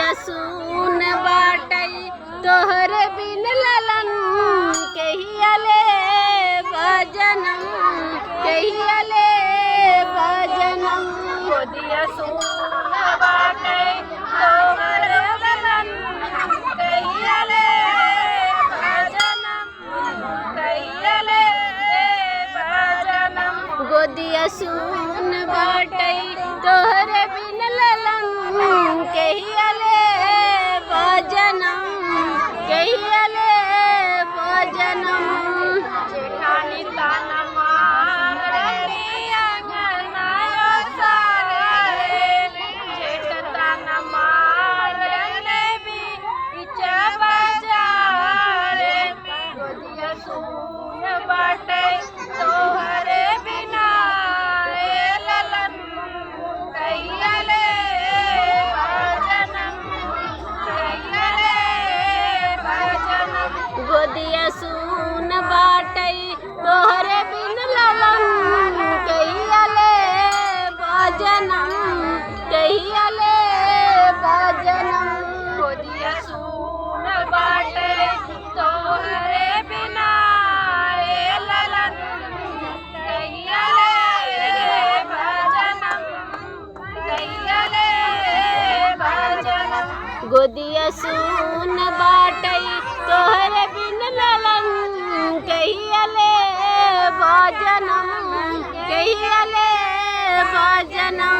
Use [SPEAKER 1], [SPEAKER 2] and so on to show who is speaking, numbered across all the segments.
[SPEAKER 1] गोदिया सुन बाटई तोहर बिन ललन कहियाले भजनम कहियाले भजनम गोदिया सुन बाटई तोहर ललन कहियाले भजनम कहियाले भजनम गोदिया सुन बाटई तोहर बिन ललन कहियाले भजनम कहियाले भजनम जेठानी ताना मारनी अंगनायो सारे जेठ ताना मारने भी इचा बाजारे गोदिया सुन बाटे तोहरे बिना ए ललन कहियाले भजनम कहियाले भजनम गोदिया सुन बाटई तोहरे बिन ललन कहियाले भजनम कहियाले भजनम गोदिया सुन बाटई तोहरे बिना ए ललन कहियाले भजनम कहियाले भजनम गोदिया सुन बाटई तोहरे बिन ललन कहियाले भजनम कहियाले भजनम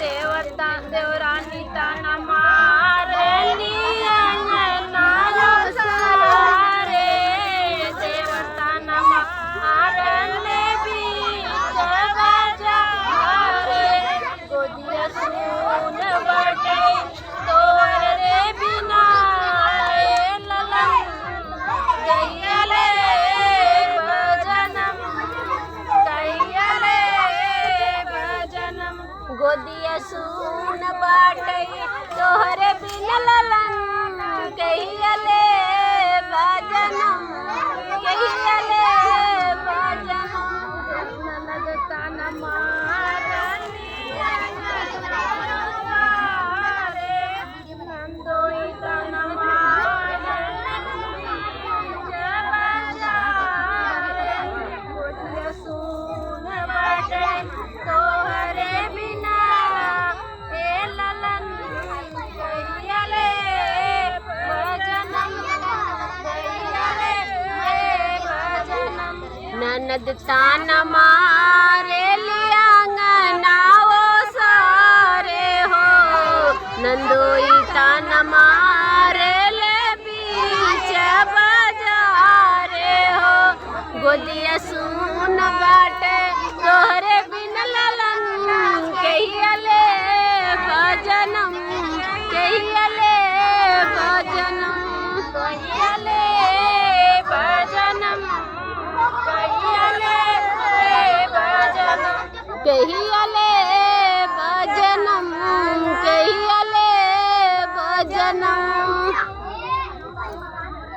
[SPEAKER 1] देवता देवरानी ताना मारनी अंगनायो सारे देवता न मारने भी बाजारे गोदिया सुन बाटे तोहरे बिना ए ललन कहियाले भजनम कहियाले भजनम गोदिया सुन बाटई तोहरे बिन ललन कहियाले भजनम कहियाले भजनम ननद ताना मारनी अंगनायो सारे नंदोई ताना मारनी बाजारे गोदिया सुन बाटे तोहरे बिना ए ललन कहियाले भजनम कहियाले भजनम ननद ताना